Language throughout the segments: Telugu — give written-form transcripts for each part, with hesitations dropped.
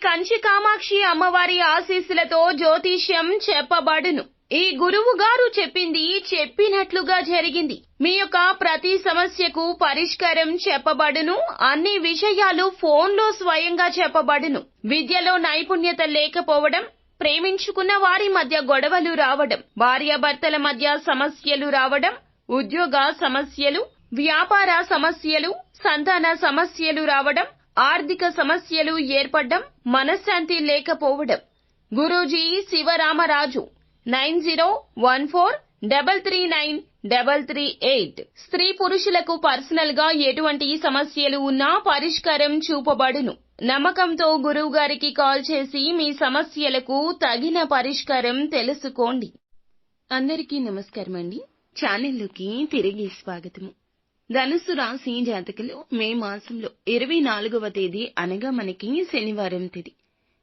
కంచి కామాక్షి అమ్మవారి ఆశీస్సులతో జ్యోతిష్యం చెప్పబడును. ఈ గురువు గారు చెప్పింది చెప్పినట్లుగా జరిగింది. మీ యొక్క ప్రతి సమస్యకు పరిష్కారం చెప్పబడును. అన్ని విషయాలు ఫోన్లో స్వయంగా చెప్పబడును. విద్యలో నైపుణ్యత లేకపోవడం, ప్రేమించుకున్న వారి మధ్య గొడవలు రావడం, భార్యాభర్తల మధ్య సమస్యలు రావడం, ఉద్యోగ సమస్యలు, వ్యాపార సమస్యలు, సంతాన సమస్యలు రావడం, ఆర్థిక సమస్యలు ఏర్పడడం, మనశ్శాంతి లేకపోవడం. గురూజీ శివరామరాజు 9014339338. స్త్రీ పురుషులకు పర్సనల్ గా ఎటువంటి సమస్యలు ఉన్నా పరిష్కారం చూపబడును. నమ్మకంతో గురువు గారికి కాల్ చేసి మీ సమస్యలకు తగిన పరిష్కారం తెలుసుకోండి. అందరికీ నమస్కారం అండి. ఛానల్లోకి తిరిగి స్వాగతము. ధనుస్సు రాశి జాతకులు మే మాసంలో 24వ తేదీ అనగా మనకి శనివారం తేదీ.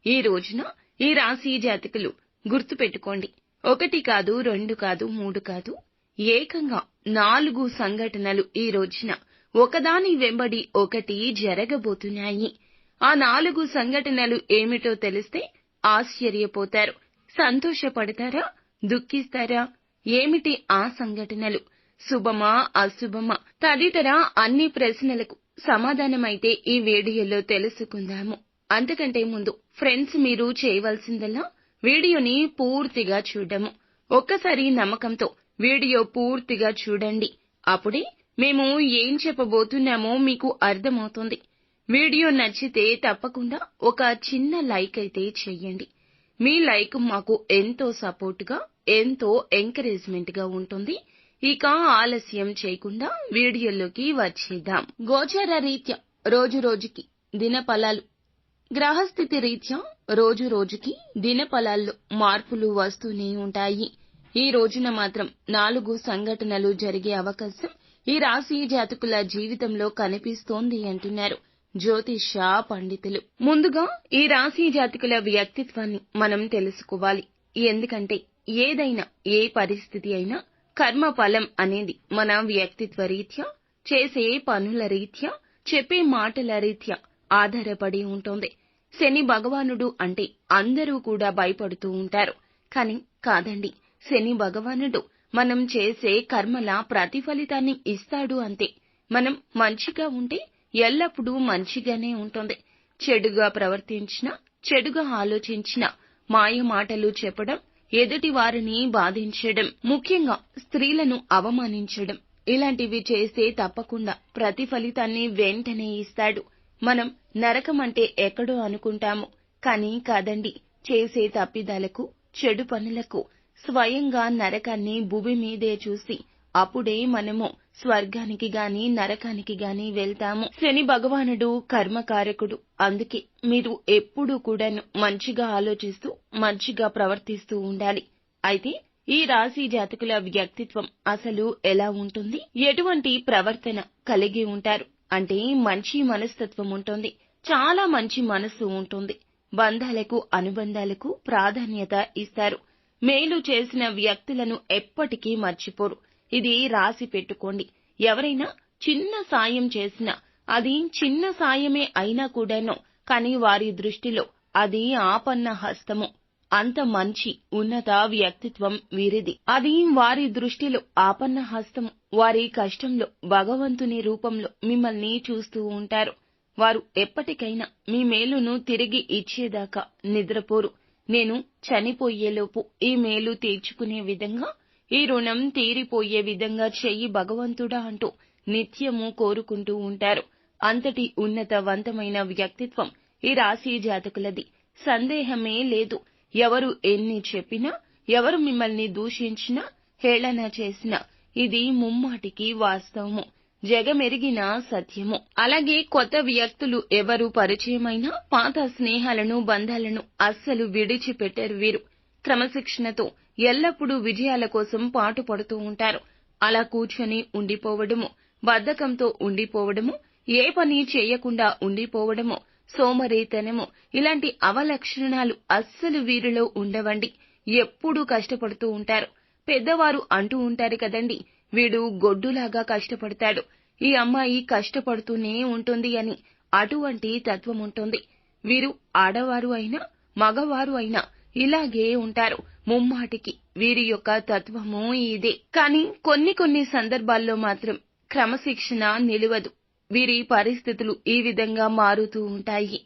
ఈ రోజున ఈ రాశి జాతకులు గుర్తు పెట్టుకోండి, 1 కాదు, 2 కాదు, 3 కాదు, ఏకంగా 4 సంఘటనలు ఈ రోజున ఒకదాని వెంబడి ఒకటి జరగబోతున్నాయి. ఆ 4 సంఘటనలు ఏమిటో తెలిస్తే ఆశ్చర్యపోతారు. సంతోషపడతారా, దుఃఖిస్తారా? ఏమిటి ఆ సంఘటనలు? శుభమా, అశుభమా తదితర అన్ని ప్రశ్నలకు సమాధానమైతే ఈ వీడియోలో తెలుసుకుందాము. అంతకంటే ముందు ఫ్రెండ్స్, మీరు చేయవలసిందల్లా వీడియోని పూర్తిగా చూడము. ఒక్కసారి నమ్మకంతో వీడియో పూర్తిగా చూడండి. అప్పుడే మేము ఏం చెప్పబోతున్నామో మీకు అర్థమవుతుంది. వీడియో నచ్చితే తప్పకుండా ఒక చిన్న లైక్ అయితే చెయ్యండి. మీ లైక్ మాకు ఎంతో సపోర్టుగా, ఎంతో ఎంకరేజ్మెంట్ గా ఉంటుంది. ఇక ఆలస్యం చేయకుండా వీడియోలోకి వచ్చేద్దాం. గోచర రీత్యా రోజు రోజుకి దినఫలాలు. గ్రహస్థితి రీత్యా రోజు రోజుకి దినఫలాల్లో మార్పులు వస్తూనే ఉంటాయి. ఈ రోజున మాత్రం 4 సంఘటనలు జరిగే అవకాశం ఈ రాశి జాతకుల జీవితంలో కనిపిస్తోంది అంటున్నారు జ్యోతిష పండితులు. ముందుగా ఈ రాశి జాతకుల వ్యక్తిత్వాన్ని మనం తెలుసుకోవాలి. ఎందుకంటే ఏదైనా, ఏ పరిస్థితి అయినా కర్మ ఫలం అనేది మన వ్యక్తిత్వ రీత్యా, చేసే పనుల రీత్యా, చెప్పే మాటల రీత్యా ఆధారపడి ఉంటుంది. శని భగవానుడు అంటే అందరూ కూడా భయపడుతూ ఉంటారు. కానీ కాదండి, శని భగవానుడు మనం చేసే కర్మల ప్రతిఫలితాన్ని ఇస్తాడు అంతే. మనం మంచిగా ఉంటే ఎల్లప్పుడూ మంచిగానే ఉంటుంది. చెడుగా ప్రవర్తించినా, చెడుగా ఆలోచించినా, మాయ మాటలు చెప్పడం, ఎదుటి వారిని బాధించడం, ముఖ్యంగా స్త్రీలను అవమానించడం, ఇలాంటివి చేస్తే తప్పకుండా ప్రతిఫలితాన్ని వెంటనే ఇస్తాడు. మనం నరకం అంటే ఎక్కడో అనుకుంటాము. కానీ కాదండి, చేసే తప్పిదాలకు, చెడు పనులకు స్వయంగా నరకాన్ని భూమి మీదే చూసి అప్పుడే మనము స్వర్గానికి గాని నరకానికి గాని వెళ్తాము. శని భగవానుడు కర్మకారకుడు. అందుకే మీరు ఎప్పుడూ కూడాను మంచిగా ఆలోచిస్తూ, మంచిగా ప్రవర్తిస్తూ ఉండాలి. అయితే ఈ రాశి జాతకుల వ్యక్తిత్వం అసలు ఎలా ఉంటుంది? ఎటువంటి ప్రవర్తన కలిగి ఉంటారు అంటే మంచి మనస్తత్వం ఉంటుంది. చాలా మంచి మనస్సు ఉంటుంది. బంధాలకు, అనుబంధాలకు ప్రాధాన్యత ఇస్తారు. మేలు చేసిన వ్యక్తులను ఎప్పటికీ మర్చిపోరు. ఇది రాసి పెట్టుకోండి. ఎవరైనా చిన్న సాయం చేసినా, అది చిన్న సాయమే అయినా కూడాను, కానీ వారి దృష్టిలో అది ఆపన్న హస్తము. అంత మంచి ఉన్నత వ్యక్తిత్వం వీరిది. అది వారి దృష్టిలో ఆపన్న హస్తము. వారి కష్టంలో భగవంతుని రూపంలో మిమ్మల్ని చూస్తూ ఉంటారు. వారు ఎప్పటికైనా మీ మేలును తిరిగి ఇచ్చేదాకా నిద్రపోరు. నేను చనిపోయేలోపు ఈ మేలు తీర్చుకునే విధంగా, ఈ రుణం తీరిపోయే విధంగా చెయ్యి భగవంతుడా అంటూ నిత్యము కోరుకుంటూ ఉంటారు. అంతటి ఉన్నతవంతమైన వ్యక్తిత్వం ఈ రాశి జాతకులది. సందేహమే లేదు. ఎవరు ఎన్ని చెప్పినా, ఎవరు మిమ్మల్ని దూషించినా, హేళన చేసినా ఇది ముమ్మాటికి వాస్తవము, జగమెరిగిన సత్యము. అలాగే కొత్త వ్యక్తులు ఎవరు పరిచయమైనా పాత స్నేహాలను, బంధాలను అస్సలు విడిచిపెట్టరు వీరు. క్రమశిక్షణతో ఎల్లప్పుడూ విజయాల కోసం పాటుపడుతూ ఉంటారు. అలా కూర్చొని ఉండిపోవడము, బద్ధకంతో ఉండిపోవడము, ఏ పని చేయకుండా ఉండిపోవడము, సోమరితనము, ఇలాంటి అవలక్షణాలు అస్సలు వీరిలో ఉండవండి. ఎప్పుడూ కష్టపడుతూ ఉంటారు. పెద్దవారు అంటూ ఉంటారు కదండి, వీడు గొడ్డులాగా కష్టపడతాడు, ఈ అమ్మాయి కష్టపడుతూనే ఉంటుంది అని. అటువంటి తత్వం ఉంటుంది. వీరు ఆడవారు అయినా మగవారు అయినా ఇలాగే ఉంటారు. ముమ్మాటికి వీరి యొక్క తత్వము ఇదే. కానీ కొన్ని సందర్భాల్లో మాత్రం క్రమశిక్షణ నిలువదు. వీరి పరిస్థితులు ఈ విధంగా మారుతూ ఉంటాయి.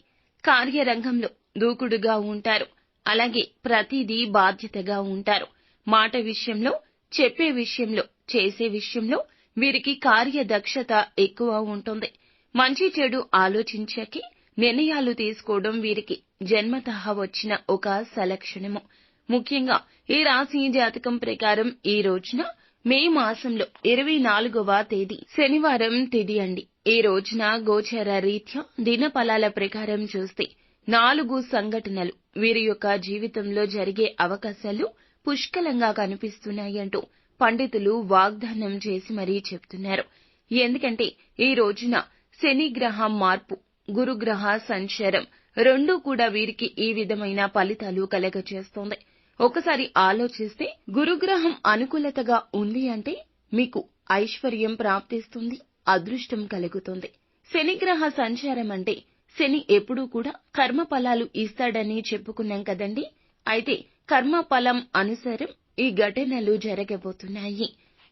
కార్యరంగంలో దూకుడుగా ఉంటారు. అలాగే ప్రతిదీ బాధ్యతగా ఉంటారు. మాట విషయంలో, చెప్పే విషయంలో, చేసే విషయంలో వీరికి కార్యదక్షత ఎక్కువ ఉంటుంది. మంచి చెడు ఆలోచించాకే నిర్ణయాలు తీసుకోవడం వీరికి జన్మతః వచ్చిన ఒక సలక్షణము. ముఖ్యంగా ఈ రాశి జాతకం ప్రకారం ఈ రోజున మే మాసంలో 24వ తేదీ శనివారం తిథి అండి. ఈ రోజున గోచర రీత్యా దిన ఫలాల ప్రకారం చూస్తే 4 సంఘటనలు వీరి యొక్క జీవితంలో జరిగే అవకాశాలు పుష్కలంగా కనిపిస్తున్నాయంటూ పండితులు వాగ్దానం చేసి మరీ చెప్తున్నారు. ఎందుకంటే ఈ రోజున శని గ్రహం మార్పు, గురుగ్రహ సంచారం రెండూ కూడా వీరికి ఈ విధమైన ఫలితాలు కలగజేస్తోంది. ఒకసారి ఆలోచిస్తే గురుగ్రహం అనుకూలతగా ఉంది అంటే మీకు ఐశ్వర్యం ప్రాప్తిస్తుంది, అదృష్టం కలుగుతుంది. శనిగ్రహ సంచారం అంటే శని ఎప్పుడూ కూడా కర్మ ఫలాలు ఇస్తాడని చెప్పుకున్నాం కదండి. అయితే కర్మ ఫలం అనుసారం ఈ ఘటనలు జరగబోతున్నాయి.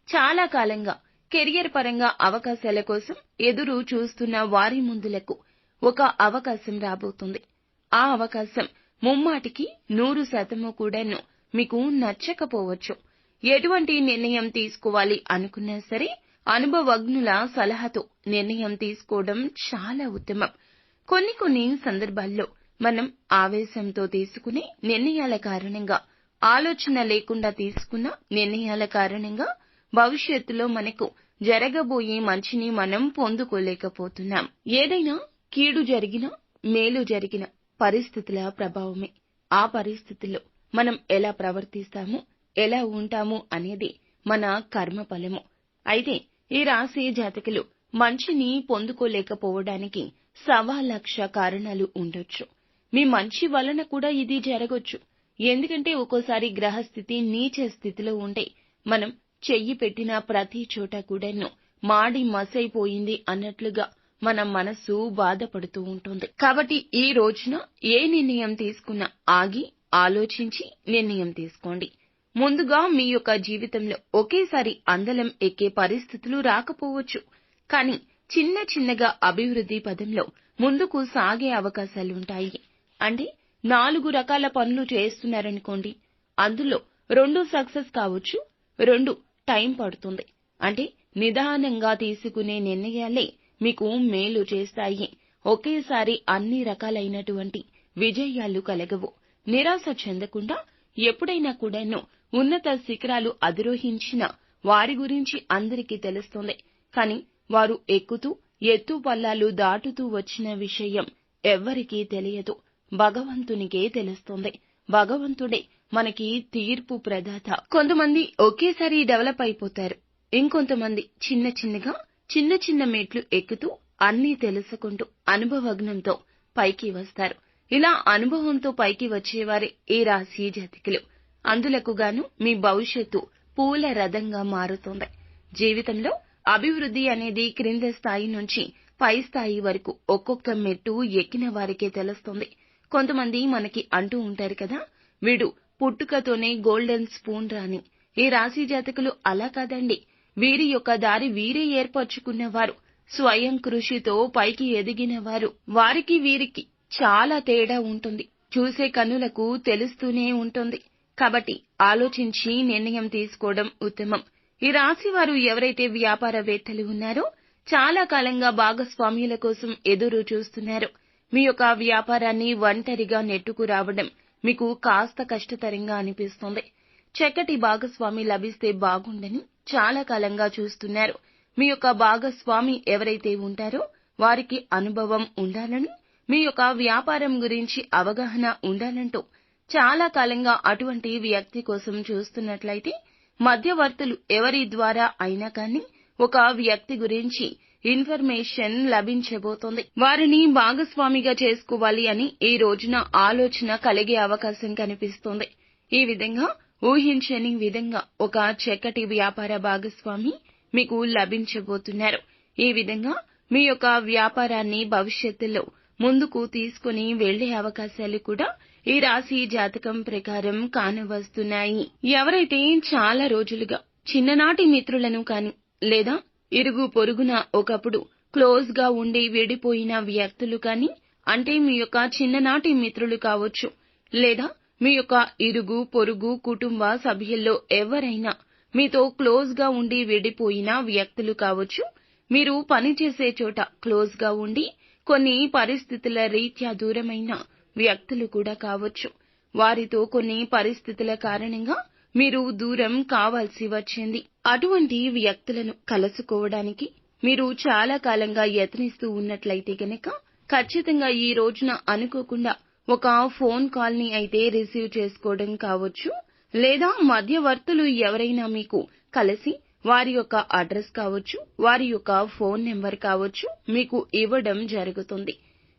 చాలా కాలంగా కెరియర్ పరంగా అవకాశాల కోసం ఎదురు చూస్తున్న వారి ముందులకు ఒక అవకాశం రాబోతుంది. ఆ అవకాశం ముమ్మాటికి 100% కూడాను మీకు నచ్చకపోవచ్చు. ఎటువంటి నిర్ణయం తీసుకోవాలి అనుకున్నా సరే అనుభవజ్ఞుల సలహాతో నిర్ణయం తీసుకోవడం చాలా ఉత్తమం. కొన్ని సందర్భాల్లో మనం ఆవేశంతో తీసుకునే నిర్ణయాల కారణంగా, ఆలోచన లేకుండా తీసుకున్న నిర్ణయాల కారణంగా భవిష్యత్తులో మనకు జరగబోయే మంచిని మనం పొందుకోలేకపోతున్నాం. ఏదైనా కీడు జరిగినా, మేలు జరిగినా పరిస్థితుల ప్రభావమే. ఆ పరిస్థితుల్లో మనం ఎలా ప్రవర్తిస్తాము, ఎలా ఉంటాము అనేది మన కర్మ ఫలము. అయితే ఈ రాశి జాతకులు మంచిని పొందుకోలేకపోవడానికి 1,00,000 కారణాలు ఉండొచ్చు. మీ మంచి వలన కూడా ఇది జరగొచ్చు. ఎందుకంటే ఒక్కోసారి గ్రహస్థితి నీచ స్థితిలో ఉంటే మనం చెయ్యి పెట్టిన ప్రతి చోట కూడాను మాడి మసైపోయింది అన్నట్లుగా మన మనసు బాధపడుతూ ఉంటుంది. కాబట్టి ఈ రోజున ఏ నిర్ణయం తీసుకున్నా ఆగి ఆలోచించి నిర్ణయం తీసుకోండి. ముందుగా మీ యొక్క జీవితంలో ఒకేసారి అందలం ఎక్కే పరిస్థితులు రాకపోవచ్చు. కానీ చిన్నగా అభివృద్ధి పదంలో ముందుకు సాగే అవకాశాలుంటాయి. అంటే 4 రకాల పనులు చేస్తున్నారనుకోండి, అందులో 2 సక్సెస్ కావచ్చు, 2 టైం పడుతుంది. అంటే నిదానంగా తీసుకునే నిర్ణయాలే మీకు మేలు చేస్తాయి. ఒకేసారి అన్ని రకాలైనటువంటి విజయాలు కలగవు. నిరాశ చెందకుండా ఎప్పుడైనా కూడాను ఉన్నత శిఖరాలు అధిరోహించిన వారి గురించి అందరికీ తెలుస్తుంది. కానీ వారు ఎక్కుతూ ఎత్తు పల్లాలు దాటుతూ వచ్చిన విషయం ఎవ్వరికీ తెలియదు. భగవంతునికే తెలుస్తుంది. భగవంతుడే మనకి తీర్పు ప్రదాత. కొంతమంది ఒకేసారి డెవలప్ అయిపోతారు. ఇంకొంతమంది చిన్న మెట్లు ఎక్కుతూ అన్నీ తెలుసుకుంటూ అనుభవజ్ఞంతో పైకి వస్తారు. ఇలా అనుభవంతో పైకి వచ్చేవారే ఈ రాశి జాతకులు. అందులకు గాను మీ భవిష్యత్తు పూల రథంగా మారుతుంది. జీవితంలో అభివృద్ధి అనేది క్రింద స్థాయి నుంచి పై స్థాయి వరకు ఒక్కొక్క మెట్టు ఎక్కిన వారికే తెలుస్తుంది. కొంతమంది మనకి అంటూ ఉంటారు కదా, వీడు పుట్టుకతోనే గోల్డెన్ స్పూన్ రాని. ఈ రాశి జాతకులు అలా కాదండి. వీరి యొక్క దారి వీరే ఏర్పరచుకున్నవారు, స్వయం కృషితో పైకి ఎదిగినవారు. వారికి వీరికి చాలా తేడా ఉంటుంది. చూసే కన్నులకు తెలుస్తూనే ఉంటుంది. కాబట్టి ఆలోచించి నిర్ణయం తీసుకోవడం ఉత్తమం. ఈ రాశి వారు ఎవరైతే వ్యాపారవేత్తలు ఉన్నారో, చాలా కాలంగా భాగస్వామ్యుల కోసం ఎదురు చూస్తున్నారు. మీ యొక్క వ్యాపారాన్ని ఒంటరిగా నెట్టుకు రావడం మీకు కాస్త కష్టతరంగా అనిపిస్తుంది. చక్కటి భాగస్వామి లభిస్తే బాగుండని చాలా కాలంగా చూస్తున్నారు. మీ యొక్క భాగస్వామి ఎవరైతే ఉంటారో వారికి అనుభవం ఉండాలని, మీ యొక్క వ్యాపారం గురించి అవగాహన ఉండాలంటూ చాలా కాలంగా అటువంటి వ్యక్తి కోసం చూస్తున్నట్లయితే మధ్యవర్తులు ఎవరి ద్వారా అయినా కానీ ఒక వ్యక్తి గురించి ఇన్ఫర్మేషన్ లభించబోతోంది. వారిని భాగస్వామిగా చేసుకోవాలి అని ఈ రోజున ఆలోచన కలిగే అవకాశం కనిపిస్తోంది. ఈ విధంగా ఊహించని విధంగా ఒక చక్కటి వ్యాపార భాగస్వామి మీకు లభించబోతున్నారు. ఈ విధంగా మీ యొక్క వ్యాపారాన్ని భవిష్యత్తులో ముందుకు తీసుకుని వెళ్లే అవకాశాలు కూడా ఈ రాశి జాతకం ప్రకారం కానవస్తున్నాయి. ఎవరైతే చాలా రోజులుగా చిన్ననాటి మిత్రులను కాని లేదా ఇరుగు పొరుగున ఒకప్పుడు క్లోజ్ గా ఉండి విడిపోయిన వ్యక్తులు కాని, అంటే మీ యొక్క చిన్ననాటి మిత్రులు కావచ్చు, లేదా మీ యొక్క ఇరుగు పొరుగు కుటుంబ సభ్యుల్లో ఎవరైనా మీతో క్లోజ్ గా ఉండి విడిపోయిన వ్యక్తులు కావచ్చు, మీరు పనిచేసే చోట క్లోజ్ గా ఉండి కొన్ని పరిస్థితుల రీత్యా దూరమైన వ్యక్తులు కూడా కావచ్చు. వారితో కొన్ని పరిస్థితుల కారణంగా మీరు దూరం కావాల్సి వచ్చింది. అటువంటి వ్యక్తులను కలుసుకోవడానికి మీరు చాలా కాలంగా యత్నిస్తూ ఉన్నట్లయితే గనక ఖచ్చితంగా ఈ రోజున అనుకోకుండా ఒక ఫోన్ కాల్ ని అయితే రిసీవ్ చేసుకోవడం కావచ్చు, లేదా మధ్యవర్తులు ఎవరైనా మీకు కలిసి వారి యొక్క అడ్రస్ కావచ్చు, వారి యొక్క ఫోన్ నెంబర్ కావచ్చు మీకు ఇవ్వడం జరుగుతుంది.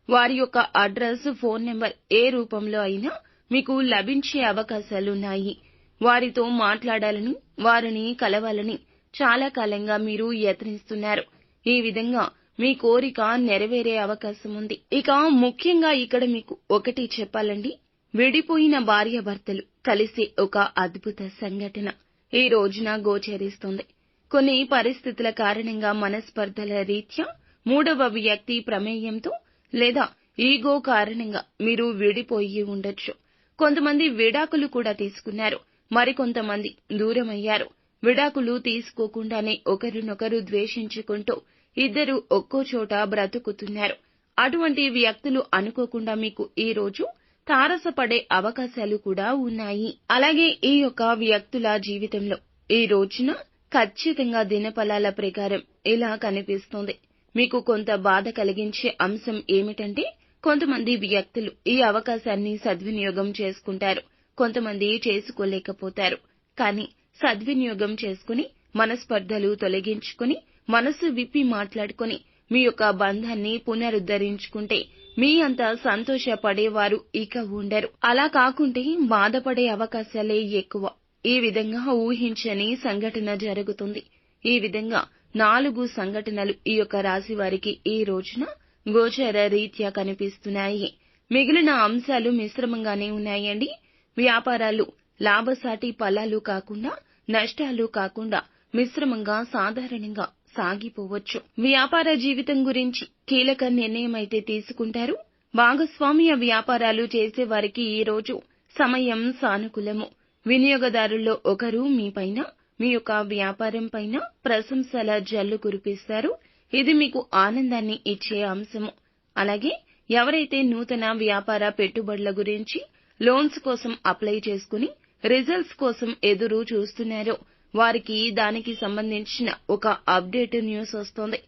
వారి యొక్క అడ్రస్, ఫోన్ నెంబర్ ఏ రూపంలో అయినా మీకు లభించే అవకాశాలున్నాయి. వారితో మాట్లాడాలని, వారిని కలవాలని చాలా కాలంగా మీరు యత్నిస్తున్నారు. ఈ విధంగా మీ కోరిక నెరవేరే అవకాశం ఉంది. ఇక ముఖ్యంగా ఇక్కడ మీకు ఒకటి చెప్పాలండి, విడిపోయిన భార్యాభర్తలు కలిసే ఒక అద్భుత సంఘటన ఈ రోజున గోచరిస్తుంది. కొన్ని పరిస్థితుల కారణంగా మనస్పర్ధల రీత్యా మూడవ వ్యక్తి ప్రమేయంతో లేదా ఈగో కారణంగా మీరు విడిపోయి ఉండొచ్చు. కొంతమంది విడాకులు కూడా తీసుకున్నారు, మరికొంతమంది దూరమయ్యారు. విడాకులు తీసుకోకుండానే ఒకరినొకరు ద్వేషించుకుంటూ ఇద్దరు ఒక్కో చోట బ్రతుకుతున్నారు. అటువంటి వ్యక్తులు అనుకోకుండా మీకు ఈ రోజు తారసపడే అవకాశాలు కూడా ఉన్నాయి. అలాగే ఈ యొక్క వ్యక్తుల జీవితంలో ఈ రోజున ఖచ్చితంగా దినఫలాల ప్రకారం ఇలా కనిపిస్తుంది. మీకు కొంత బాధ కలిగించే అంశం ఏమిటంటే, కొంతమంది వ్యక్తులు ఈ అవకాశాన్ని సద్వినియోగం చేసుకుంటారు, కొంతమంది చేసుకోలేకపోతారు. కానీ సద్వినియోగం చేసుకుని మనస్పర్ధలు తొలగించుకుని మనసు విప్పి మాట్లాడుకుని మీ యొక్క బంధాన్ని పునరుద్ధరించుకుంటే మీ అంత సంతోషపడేవారు ఇక ఉండరు. అలా కాకుంటే బాధపడే అవకాశాలే ఎక్కువ. ఈ విధంగా ఊహించని సంఘటన జరుగుతుంది. ఈ విధంగా 4 సంఘటనలు ఈ యొక్క రాశి వారికి ఈ రోజున గోచర రీత్యా కనిపిస్తున్నాయి. మిగిలిన అంశాలు మిశ్రమంగానే ఉన్నాయండి. వ్యాపారాలు లాభసాటి ఫలాలు కాకుండా, నష్టాలు కాకుండా మిశ్రమంగా సాధారణంగా సాగిపోవచ్చు. వ్యాపార జీవితం గురించి కీలక నిర్ణయమైతే తీసుకుంటారు. భాగస్వామ్య వ్యాపారాలు చేసేవారికి ఈ రోజు సమయం సానుకూలము. వినియోగదారుల్లో ఒకరు మీపైన, మీ యొక్క వ్యాపారం పైన ప్రశంసల జల్లు కురిపిస్తారు. ఇది మీకు ఆనందాన్ని ఇచ్చే అంశము. అలాగే ఎవరైతే నూతన వ్యాపార పెట్టుబడుల గురించి లోన్స్ కోసం అప్లై చేసుకుని రిజల్ట్స్ కోసం ఎదురు చూస్తున్నారో వారికి దానికి సంబంధించిన ఒక అప్డేట్ న్యూస్ వస్తోంది.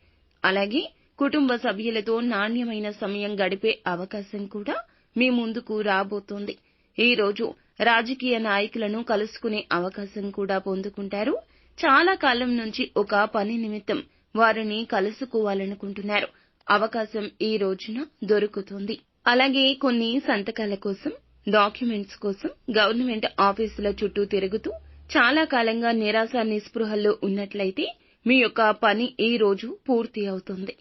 అలాగే కుటుంబ సభ్యులతో నాణ్యమైన సమయం గడిపే అవకాశం కూడా మీ ముందుకు రాబోతోంది. ఈ రోజు రాజకీయ నాయకులను కలుసుకునే అవకాశం కూడా పొందుకుంటారు. చాలా కాలం నుంచి ఒక పని నిమిత్తం వారిని కలుసుకోవాలనుకుంటున్నారు. అవకాశం ఈ రోజున దొరుకుతుంది. అలాగే కొన్ని సంతకాల కోసం, డాక్యుమెంట్స్ కోసం గవర్నమెంట్ ఆఫీసుల చుట్టూ తిరుగుతూ చాలా కాలంగా నిరాశ నిస్పృహల్లో ఉన్నట్లయితే మీ యొక్క పని ఈ రోజు పూర్తి అవుతుంది.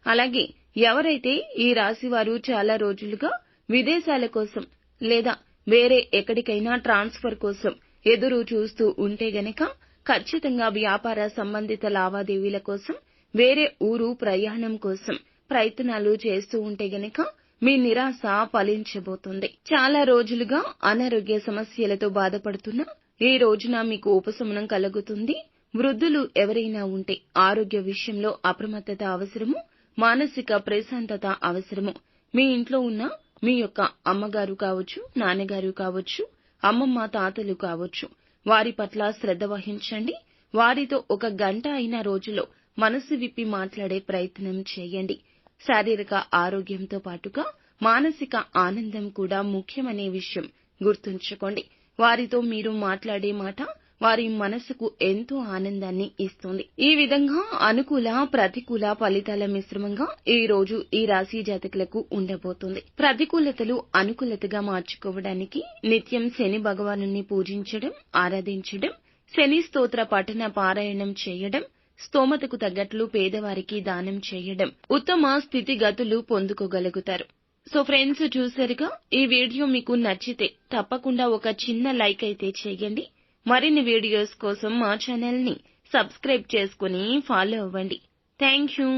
అలాగే ఎవరైతే ఈ రాశివారు చాలా రోజులుగా విదేశాల కోసం లేదా వేరే ఎక్కడికైనా ట్రాన్స్ఫర్ కోసం ఎదురు చూస్తూ ఉంటే గనక ఖచ్చితంగా వ్యాపార సంబంధిత లావాదేవీల కోసం, వేరే ఊరు ప్రయాణం కోసం ప్రయత్నాలు చేస్తూ ఉంటే గనక మీ నిరాశ ఫలించబోతుంది. చాలా రోజులుగా అనారోగ్య సమస్యలతో బాధపడుతున్నా ఈ రోజున మీకు ఉపశమనం కలుగుతుంది. వృద్ధులు ఎవరైనా ఉంటే ఆరోగ్య విషయంలో అప్రమత్తత అవసరము, మానసిక ప్రశాంతత అవసరము. మీ ఇంట్లో ఉన్న మీ యొక్క అమ్మగారు కావచ్చు, నాన్నగారు కావచ్చు, అమ్మమ్మ తాతలు కావచ్చు, వారి పట్ల శ్రద్ధ వహించండి. వారితో ఒక గంట అయిన రోజులో మనసు విప్పి మాట్లాడే ప్రయత్నం చేయండి. శారీరక ఆరోగ్యంతో పాటుగా మానసిక ఆనందం కూడా ముఖ్యమనే విషయం గుర్తుంచుకోండి. వారితో మీరు మాట్లాడే మాట వారి మనసుకు ఎంతో ఆనందాన్ని ఇస్తుంది. ఈ విధంగా అనుకూల, ప్రతికూల ఫలితాల మిశ్రమంగా ఈ రోజు ఈ రాశి జాతకులకు ఉండబోతుంది. ప్రతికూలతలు అనుకూలతగా మార్చుకోవడానికి నిత్యం శని భగవానుని పూజించడం, ఆరాధించడం, శని స్తోత్ర పఠన పారాయణం చేయడం, స్తోమతకు తగ్గట్లు పేదవారికి దానం చేయడం ఉత్తమ స్థితిగతులు పొందుకోగలుగుతారు. సో ఫ్రెండ్స్, చూసారుగా, ఈ వీడియో మీకు నచ్చితే తప్పకుండా ఒక చిన్న లైక్ అయితే చేయండి. మరిన్ని వీడియోస్ కోసం మా ఛానల్ ని సబ్స్క్రైబ్ చేసుకుని ఫాలో అవ్వండి. థాంక్యూ.